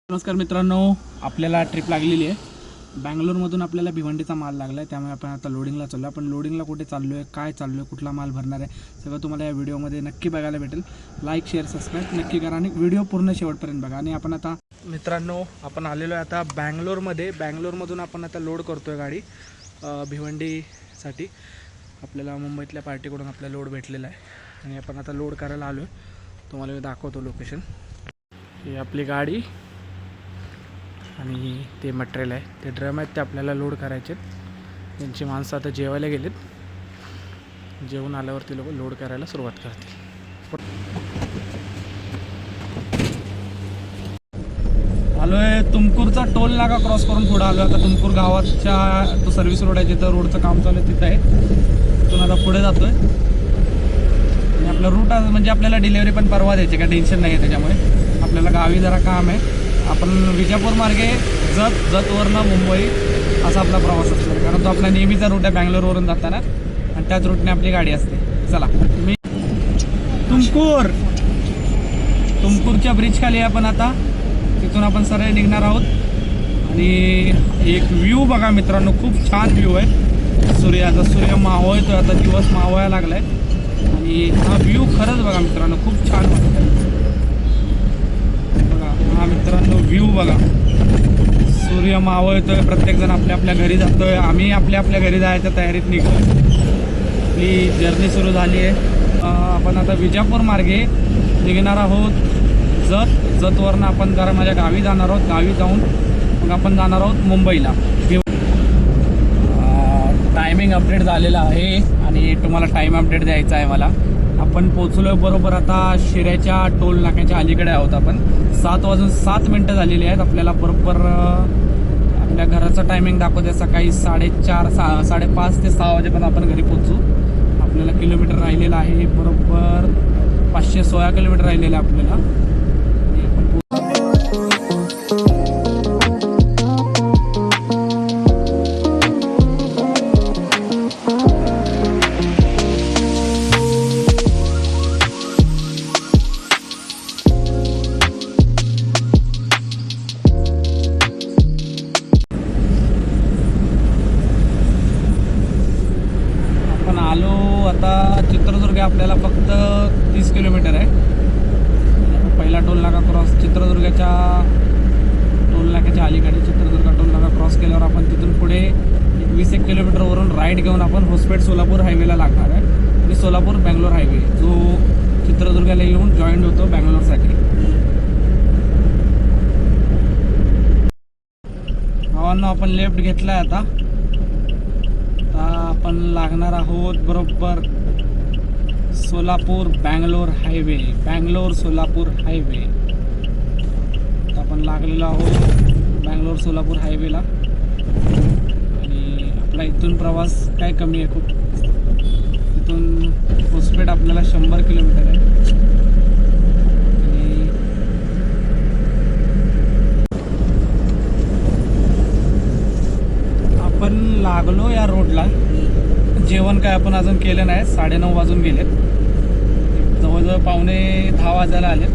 नमस्कार मित्रांनो, आपल्याला ट्रिप लागलेली आहे। बँगलोरमधून आपल्याला भिवंडीचा माल लागला आहे, त्यामुळे आपण आता लोडिंगला चाललो। आपण लोडिंगला कुठे चाललो आहे, काय चाललो आहे, कुठला माल भरणार आहे, सगळं तुम्हाला या व्हिडिओमध्ये नक्की बघायला भेटेल। लाईक शेअर सबस्क्राईब नक्की करा आणि व्हिडिओ पूर्ण शेवटपर्यंत बघा। आणि आपण आता मित्रांनो आपण आलेलो आहे आता बँगलोरमध्ये। बँगलोरमधून आपण आता लोड करतो आहे गाडी भिवंडीसाठी। आपल्याला मुंबईतल्या पार्टीकडून आपला लोड भेटलेला आहे आणि आपण आता लोड करायला आलो आहे। तुम्हाला मी दाखवतो लोकेशन। ही आपली गाडी आणि ते मटेरियल आहे, ते ड्रम आहेत, ते आपल्याला लोड करायचे आहेत। त्यांची माणसं आता जेवायला गेलेत, जेवून आल्यावरती लोक लोड करायला सुरुवात करतील। आलो आहे तुमकूरचा टोल नाका क्रॉस करून पुढे आलो। आता तुमकूर गावाच्या तो सर्व्हिस रोड आहे, जिथं रोडचं काम चालू आहे तिथं आहे। तिथून आता पुढे जातो आहे आणि आपला रूट म्हणजे आपल्याला डिलेवरी पण परवा द्यायची, काय टेन्शन नाही आहे त्याच्यामुळे। आपल्याला गावी जरा काम आहे। आपण विजापूर मार्गे जतवरनं मुंबई असा आपला प्रवास असतो, कारण तो आपला नेहमीचा रूट आहे बँगलोरवरून जाताना, आणि त्याच रूटने आपली गाडी असते। चला मी तुमकूरच्या ब्रिज खाली आपण आता तिथून आपण सरळ निघणार आहोत। आणि एक व्ह्यू बघा मित्रांनो, खूप छान व्ह्यू आहे सूर्याचा। सूर्य मावळतोय, आता दिवस मावळायला लागलाय आणि हा व्ह्यू खरंच बघा मित्रांनो खूप छान वाटतं। हा मित्रांनो व्ह्यू बघा, सूर्य मावळतोय, प्रत्येकजण आपल्या आपल्या घरी जातोय। आम्ही आपल्या आपल्या घरी जायच्या तयारीत निघतोय। आपली जर्नी सुरू झाली आहे। आपण आता विजापूर मार्गे निघणार आहोत जतवरनं आपण जरा माझ्या गावी जाणार आहोत। गावी जाऊन मग आपण जाणार आहोत मुंबईला। टायमिंग अपडेट झालेला आहे आणि तुम्हाला टाईम अपडेट द्यायचा आहे मला। आपण पोचलो बरोबर आता शिऱ्याच्या टोल नाक्याच्या अलीकडे आहोत आपण। 7:07 झालेली आहेत। आपल्याला बरोबर आपल्या घराचं टायमिंग दाखवते सकाळी 4:30 5:30 ते 6 वाजेपर्यंत आपण घरी पोचू। आपल्याला किलोमीटर राहिलेलं आहे बरोबर 516 किलोमीटर राहिलेलं आहे आपल्याला। आता चित्रदुर्ग आपल्याला फक्त 30 किलोमीटर आहे। पहिला टोल नाका क्रॉस चित्रदुर्गाच्या टोल नाक्याच्या अलीकडे चित्रदुर्ग टोल नाका क्रॉस केल्यावर आपण तिथून पुढे 21 किलोमीटरवरून राईट घेऊन आपण होसपेट सोलापूर हायवेला लागणार आहे। आणि सोलापूर बँगलोर हायवे जो चित्रदुर्गाला येऊन जॉईंट होतो बँगलोरसाठी। भावांनो आपण लेफ्ट घेतला आहे आता आपण लागणार आहोत बरोबर सोलापूर बँगलोर हायवे, बँगलोर सोलापूर हायवे। आपण लागलेलो आहोत बँगलोर सोलापूर हायवेला आणि आपला इथून प्रवास काय कमी आहे खूप। इथून होसपेट आपल्याला 100 किलोमीटर आहे आणि आपण लागलो या रोडला। जेवण काय आपण अजून केलं नाही, 9:30 वाजून गेलेत, जवळजवळ 9:45 वाजायला आलेत।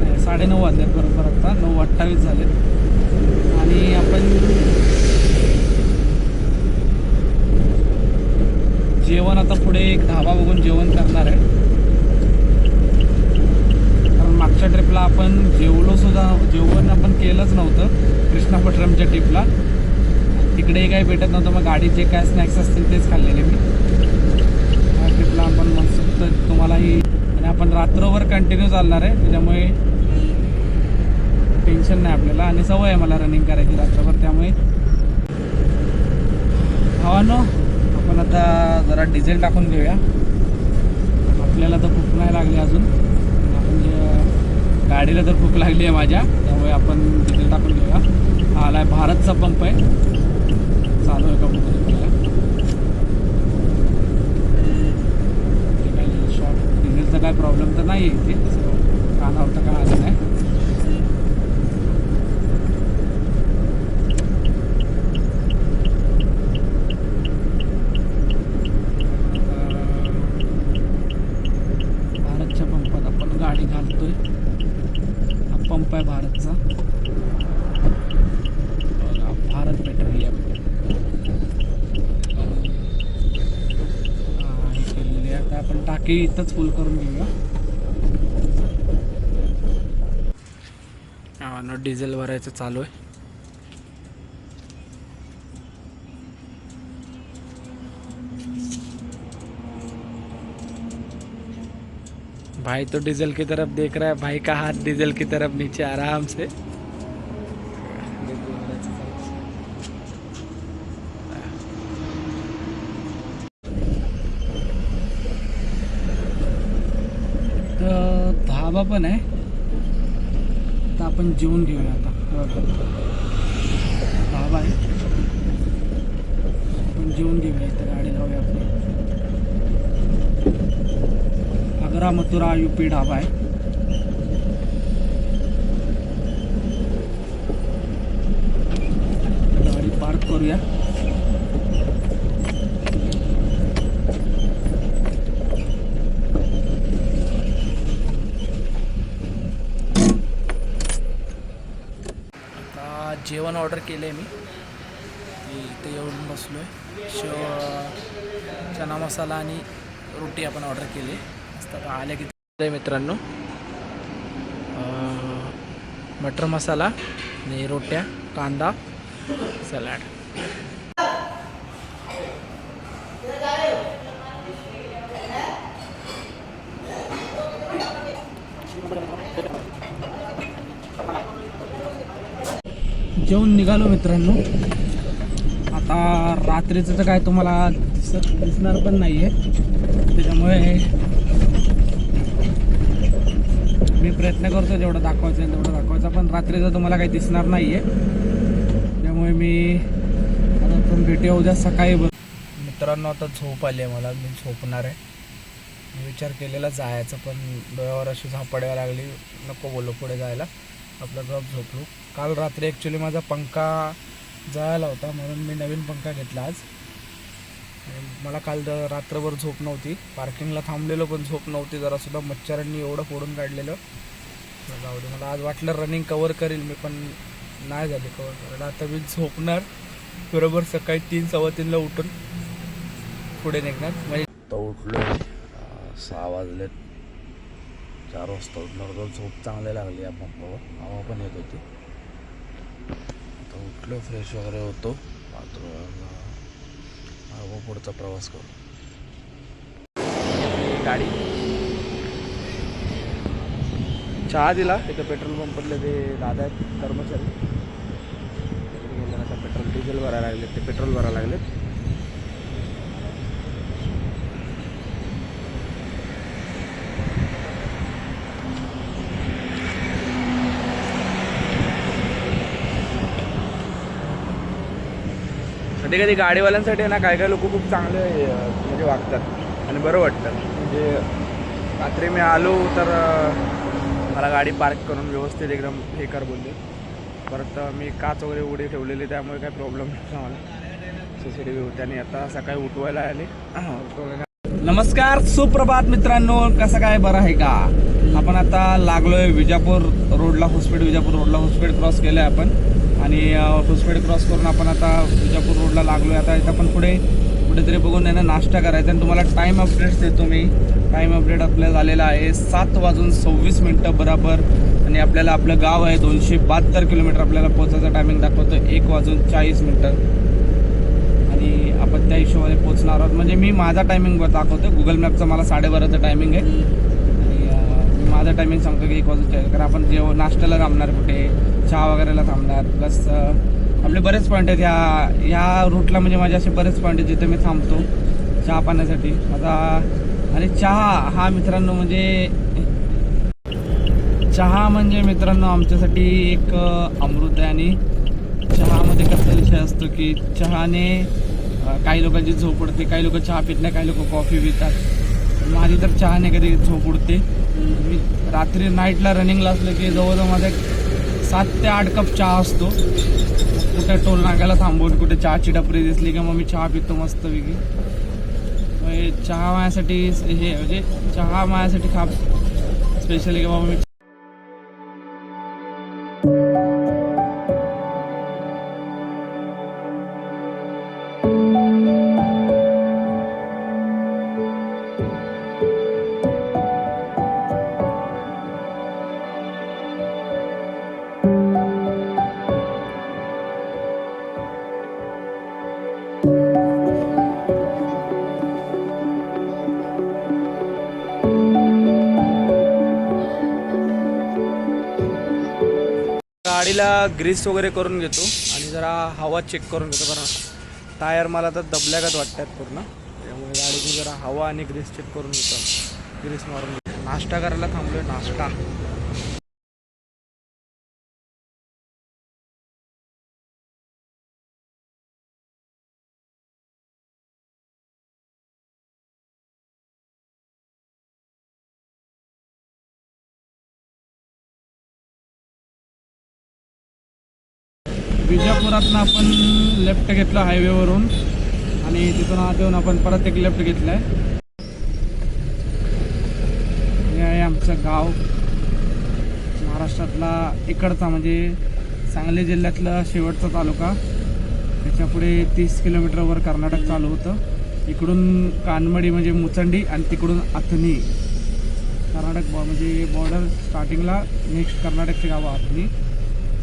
9:30 वाजलेत बरोबर, आता 9:28 झालेत। आणि आपण जेवण आता पुढे एक ढाबा बघून जेवण करणार आहे, कारण मागच्या ट्रिपला आपण जेवण आपण केलंच नव्हतं कृष्णापट्टणमच्या ट्रिपला। तिकडे काही भेटत नव्हतं, मग गाडीत जे काय स्नॅक्स असतील तेच खाल्लेले मी। या ट्रिपला आपण मनसोक्त तुम्हालाही, आणि आपण रात्रभर कंटिन्यू चालणार आहे, त्याच्यामुळे टेन्शन नाही आपल्याला। आणि सवय आहे मला रनिंग करायची रात्रभर, त्यामुळे भावांनो आपण आता जरा डिझेल टाकून घेऊया। आपल्याला तर भूक नाही लागली अजून, आपण गाडीला तर भूक लागली आहे माझ्या, त्यामुळे आपण डिझेल टाकून घेऊया। हा आला आहे भारतचा पंप आहे, चालू आहे का बघू आपल्याला। काही शॉर्ट डिझेलचा काय प्रॉब्लेम तर नाही आहे इथे, तसं कानावर तर काय आलं नाही। भारतच्या पंपात आपण गाडी घालतोय। पंप आहे भारतचा, बघा भारत पेट्रोलियम. हे केलेली आहे. आता आपण टाकी इथंच फुल करून घेऊया. डिझेल भरायचं चालू आहे. भाई तो डीजल की तरफ देख रहा है, भाई का हाथ डीजल की तरफ नीचे आराम से. तर धाबा पण आहे, तर आपण जेवून घेऊया आता. धाबा आहे, आपण जेवून घेऊया. इथं गाडी लावूया आपली. आगरा मथुरा यूपी ढाबा आहे. गाडी पार्क करूया. आता जेवण ऑर्डर केलं आहे मी. इथे येऊन बसलो आहे. शेव, चना मसाला आणि रोटी आपण ऑर्डर केली. आता आले की मित्रांनो मटर मसाला आणि रोट्या, कांदा, सलाड. जेवून निघालो मित्रांनो. आता रात्रीचं तर काय तुम्हाला दिसणार पण नाही आहे, त्याच्यामुळे मी प्रयत्न करतो जेवढं दाखवायचं आहे तेवढं दाखवायचा, पण रात्रीचं तुम्हाला काही दिसणार नाही आहे. त्यामुळे मी आता आपण भेटूया उद्या सकाळी. मित्रांनो आता झोप आली आहे मला, मी झोपणार आहे. मी विचार केलेला जायचं, पण डोळ्यावर अशी झापडायला लागली, नको बोललो पुढे जायला. आपलं गप झोपलो. काल रात्री ॲक्च्युली माझा पंखा जळाला होता, म्हणून मी नवीन पंखा घेतला आज. मला काल रात्रभर झोप नव्हती. पार्किंगला थांबलेलो पण झोप नव्हती जरासुद्धा. मच्छरांनी एवढं फोडून काढलेलं. जाऊ दे, मला आज वाटलं रनिंग कवर करेल मी, पण नाही झाली कवर करायला. आता मी झोपणार, बरोबर सकाळी 3-3:15ला उठून पुढे निघणार. म्हणजे तो उठलो 6 वाजलेत. 4 वाजता उठणार तर झोप चांगली लागली. या पंपावर हवा पण येत होती. आता उठलो, फ्रेश वगैरे होतो, पुढचा प्रवास करू. गाडी चहा दिला तिथे पेट्रोल पंपले ते दादा आहेत कर्मचारी. आता पेट्रोल डिझेल भरायला लागलेत, ते पेट्रोल भरायला लागलेत. कधी कधी गाडीवाल्यांसाठी ना काय लोक खूप चांगले म्हणजे वागतात आणि बरं वाटतं. म्हणजे रात्री मी आलो तर मला गाडी पार्क करून व्यवस्थित एकदम हे कर बोलले. परत मी काच वगैरे उडी ठेवलेली, त्यामुळे काही प्रॉब्लेम नव्हता मला. CCTV होते. आणि आता सकाळी उठवायला आले. नमस्कार, सुप्रभात मित्रांनो. कसं काय, बरं आहे का? आपण आता लागलोय विजापूर रोडला, होसपेठ. विजापूर रोडला होसपेठ क्रॉस केलं आहे आपण, आणि होसपेठ क्रॉस करून आपण आता विजापूर रोडला लागलोय. आता इथं आपण कुठेतरी बघून आहे ना नाश्ता करायचा. आणि तुम्हाला टाईम अपडेट्स देतो मी. टाईम अपडेट आपल्याला झालेला आहे 7:26 बरोबर. आणि आपल्याला आपलं गाव आहे 272 किलोमीटर. आपल्याला पोचायचं टायमिंग दाखवतो 1:40. आणि आपण त्या हिशोबाने पोचणार आहोत. म्हणजे मी माझा टायमिंग दाखवतो, गुगल मॅपचा मला 12:30चं टायमिंग आहे. आणि मी माझा टायमिंग सांगतो की 1:40. कारण आपण जेव्हा नाश्त्याला थांबणार, कुठे चहा वगैरेला थांबणार. प्लस आपले बरेच पॉईंट आहेत ह्या रूटला. म्हणजे माझे असे बरेच पॉईंट आहेत जिथे मी थांबतो चहा पाण्यासाठी आता. आणि चहा हा मित्रांनो म्हणजे मित्रांनो आमच्यासाठी एक अमृत आहे. आणि चहामध्ये कसा विषय असतो की चहाने काही लोकांची झोप उडते, काही लोक चहा पित नाही, काही लोक कॉफी पितात. माझी तर चहाने कधी झोप उडते. मी रात्री नाईटला रनिंगला असलं की जवळजवळ माझा 7 ते 8 कप चहा असतो. कुठे टोल नाक्याला थांबवून कुठे चहाची टपरी दिसली की मग मी चहा पितो मस्तपैकी. चहा माझ्यासाठी चहा माझ्यासाठी खास स्पेशली की बाबा मी गाडीला ग्रीस वगैरे करून घेतो आणि जरा हवा चेक करून घेतो, कारण टायर मला तर दबल्यागत वाटतात पूर्ण, त्यामुळे गाडीची जरा हवा आणि ग्रीस चेक करून घेतो, ग्रीस मारून घेतो. नाश्ता करायला थांबलोय, नाश्ता. विजापुरातनं आपण लेफ्ट घेतलं हायवेवरून आणि तिथून आत येऊन आपण परत एक लेफ्ट घेतलं आहे. हे आहे आमचं गाव, महाराष्ट्रातला इकडचा म्हणजे सांगली जिल्ह्यातला शेवटचा तालुका. त्याच्यापुढे 30 किलोमीटरवर कर्नाटक चालू होतं. इकडून कानमडी म्हणजे मुचंडी आणि तिकडून अथनी कर्नाटक म्हणजे बॉर्डर स्टार्टिंगला नेक्स्ट कर्नाटकचे गाव अथनी.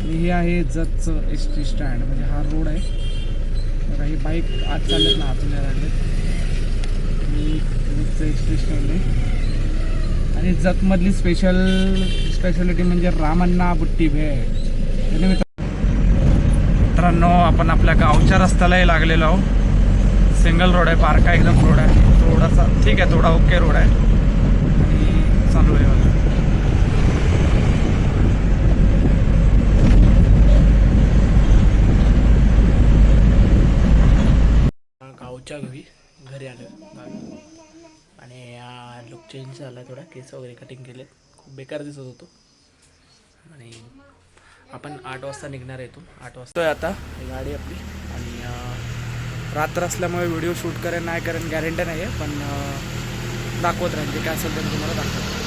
आणि हे आहे जतचं एस टी स्टँड, म्हणजे हा रोड आहे. तर ही बाईक आज चाललेत ना, आतून राहिलेत. ही जतचं एस टी स्टँड आहे. आणि जतमधली स्पेशालिटी म्हणजे रामण्णा बुट्टी भेळ. मित्रांनो, आपण आपल्या गावच्या रस्त्यालाही लागलेलो आहोत. सिंगल रोड आहे, पार्का एकदम रोड आहे, थोडासा ठीक आहे, थोडा ओके रोड आहे आणि चालू आहे. गावच्या घरी आलो गावी आणि लुक चेंज झाला, थोडा केस वगैरे कटिंग केले, खूप बेकार दिसत होतो. आणि आपण 8 वाजता निघणार आहे इथून. 8 वाजता आता गाडी आपली. आणि रात्र असल्यामुळे व्हिडिओ शूट करेन नाही करेन गॅरंटी नाही आहे, पण दाखवत राहील, जे काय असेल ते तुम्हाला दाखवतो.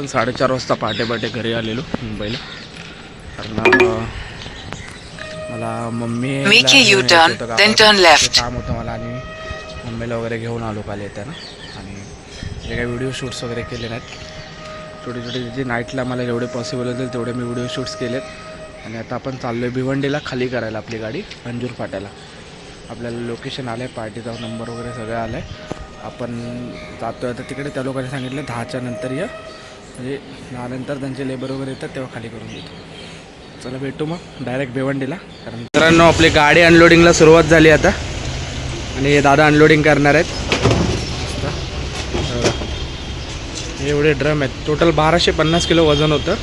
आपण 4:30 वाजता पहाटे घरी आलेलो मुंबईला, कारण मला मम्मी काम होतं मला आणि मुंबईला वगैरे घेऊन आलो काल येताना. आणि जे काही व्हिडिओ शूट्स वगैरे केले नाहीत, छोटे जे नाईटला मला जेवढे पॉसिबल होतील तेवढे मी व्हिडिओ शूट्स केलेत. आणि आता आपण चाललो आहे भिवंडीला खाली करायला आपली गाडी अंजूर फाट्याला. आपल्याला लोकेशन आलं आहे, पार्टीचा नंबर वगैरे सगळं आलं आहे. आपण जातो आहे आता तिकडे. त्या लोकांनी सांगितलं 10च्या नंतर या, म्हणजे 10 नंतर त्यांचे लेबर वगैरे येतात तेव्हा खाली करून देतो. चला भेटू मग डायरेक्ट भिवंडीला. कारण मित्रांनो आपली गाडी अनलोडिंगला सुरुवात झाली आता आणि हे दादा अनलोडिंग करणार आहेत. एवढे ड्रम आहेत, टोटल 1250 किलो वजन होतं.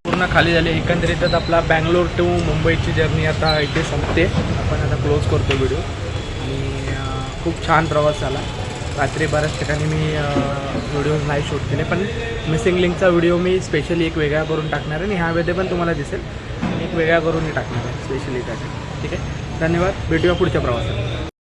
पूर्ण खाली झाली. एकंदरीतच आपला बँगलोर टू मुंबईची जर्नी आता इथे संपते. आपण आता क्लोज करतो व्हिडिओ. आणि खूप छान प्रवास झाला. रात्री बऱ्याच ठिकाणी मी व्हिडिओज नाही शूट केले, पण मिसिंग लिंकचा व्हिडिओ मी स्पेशली एक वेगळा करून टाकणार आहे आणि ह्यामध्ये पण तुम्हाला दिसेल एक वेगळा करूनही टाकणार आहे स्पेशली त्यासाठी. ठीक आहे, धन्यवाद. भेटूया पुढच्या प्रवासात.